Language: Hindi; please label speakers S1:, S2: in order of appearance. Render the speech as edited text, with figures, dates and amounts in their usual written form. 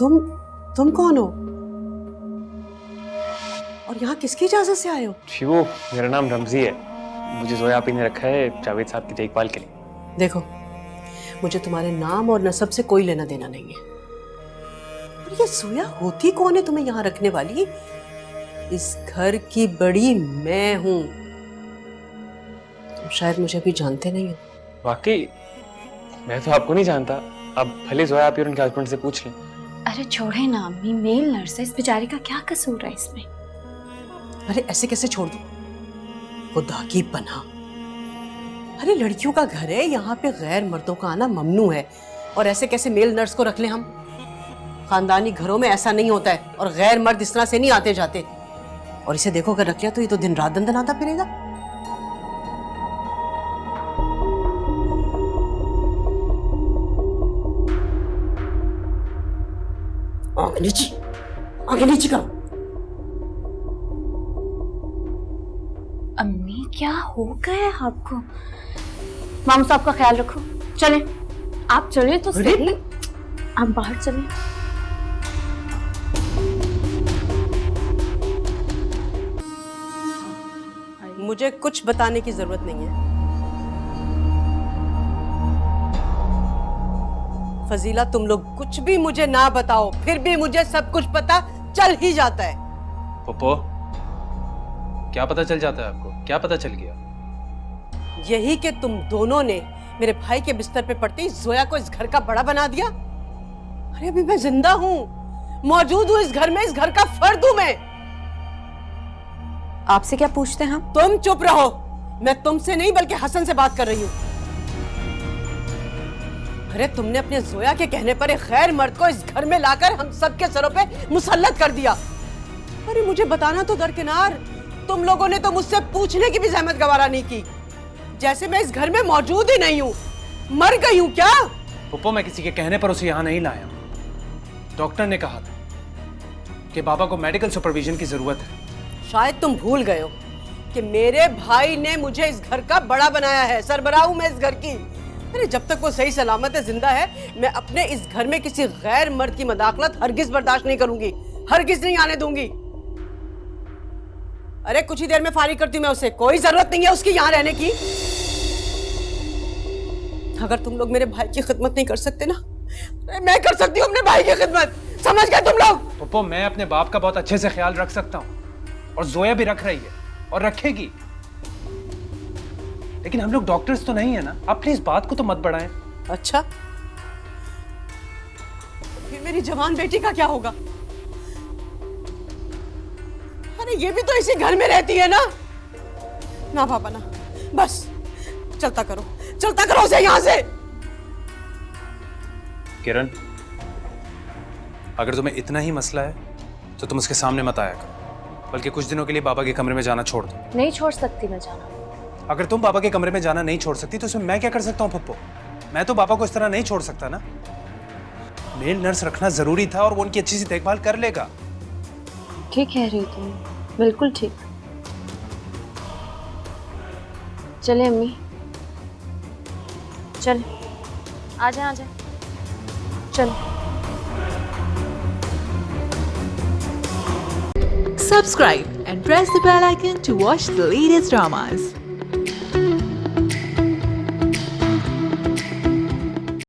S1: तुम कौन हो और यहाँ किसकी इजाजत से आए हो?
S2: शिवू, मेरा नाम रमजी है। मुझे जोया आपी ने रखा है जावेद साहब की देखभाल के लिए।
S1: देखो, मुझे तुम्हारे नाम और नसब से कोई लेना देना नहीं है। और ये जोया होती कौन है तुम्हें यहाँ रखने वाली? इस घर की बड़ी मैं हूं। तुम शायद मुझे अभी जानते नहीं हो।
S2: वाकई मैं तो आपको नहीं जानता। अब भले जोया आपी और उनके हस्बैंड से पूछ लें।
S3: अरे छोड़े ना अम्मी, मेल नर्स है, इस बेचारी का क्या कसूर है इसमें?
S1: अरे ऐसे कैसे छोड़ दूं? खुदा की पनाह। अरे लड़कियों का घर है, यहाँ पे गैर मर्दों का आना ममनू है। और ऐसे कैसे मेल नर्स को रख लें हम? खानदानी घरों में ऐसा नहीं होता है और गैर मर्द इस तरह से नहीं आते जाते। और इसे देखो अगर रख लिया तो ये तो दिन रात दंदनाता फिरेगा। आगे नीचे करो।
S3: अम्मी क्या हो गया है आपको? मामू साहब का ख्याल रखो। चले, आप चले तो सही। आप बाहर चले।
S1: मुझे कुछ बताने की जरूरत नहीं है। फजीला, तुम लोग कुछ भी मुझे ना बताओ, फिर भी मुझे सब कुछ पता चल ही जाता है।
S4: पप्पो, क्या पता चल जाता है आपको? क्या पता चल गया?
S1: यही कि तुम दोनों ने मेरे भाई के बिस्तर पे पड़ते ही जोया को इस घर का बड़ा बना दिया। अरे अभी मैं जिंदा हूँ, मौजूद हूँ इस घर में, इस घर का फर्द हूँ मैं।
S3: आपसे क्या पूछते हैं हम?
S1: तुम चुप रहो। मैं तुमसे नहीं बल्कि हसन से बात कर रही हूँ। अरे तुमने अपने जोया के कहने पर एक गैर मर्द को इस घर में लाकर हम सबके सरों पे मुसल्लत कर दिया। अरे मुझे बताना तो दरकिनार, तुम लोगों ने तो मुझसे पूछने की भी जहमत गवारा नहीं की। जैसे मैं इस घर में मौजूद ही नहीं हूँ, मर गई हूँ क्या?
S4: पप्पो, मैं किसी के कहने पर उसे यहाँ नहीं लाया। डॉक्टर ने कहा था कि बाबा को मेडिकल सुपरविजन की जरूरत है।
S1: शायद तुम भूल गए हो कि मेरे भाई ने मुझे इस घर का बड़ा बनाया है। सरबराह हूं मैं इस घर की। अरे जब तक वो सही सलामत है, जिंदा है, मैं अपने इस घर में किसी गैर मर्द की मदाखलत हरगिज बर्दाश्त नहीं करूंगी, हरगिज नहीं आने दूंगी। अरे कुछ ही देर में फारिग करती हूँ मैं उसे, कोई जरूरत नहीं है उसकी यहाँ रहने की। अगर तुम लोग मेरे भाई की खिदमत नहीं कर सकते ना, मैं कर सकती हूँ अपने भाई की खिदमत। समझ गए तुम लोग?
S4: पप्पो, मैं अपने बाप का बहुत अच्छे से ख्याल रख सकता हूँ और जोया भी रख रही है और रखेगी। लेकिन हम लोग डॉक्टर्स तो नहीं है ना। आप प्लीज बात को तो मत बढ़ाएं।
S1: अच्छा, फिर मेरी जवान बेटी का क्या होगा? अरे ये भी तो इसी घर में रहती है ना। ना पापा ना, बस चलता करो उसे यहां से।
S4: किरण, अगर तुम्हें इतना ही मसला है तो तुम उसके सामने मत आया करो, बल्कि कुछ दिनों के लिए बाबा के कमरे में जाना छोड़ दो।
S3: नहीं छोड़ सकती मैं जाना।
S4: अगर तुम बाबा के कमरे में जाना नहीं छोड़ सकती तो उसमें मैं क्या कर सकता हूँ पप्पो? मैं तो बाबा को इस तरह नहीं छोड़ सकता ना। मेल नर्स रखना जरूरी था और वो उनकी अच्छी सी देखभाल कर लेगा।
S3: ठीक कह रही हो तुम, बिल्कुल ठीक। चले अम्मी, चल, आ जाए चलो।
S5: Subscribe and press the bell icon to watch the latest dramas.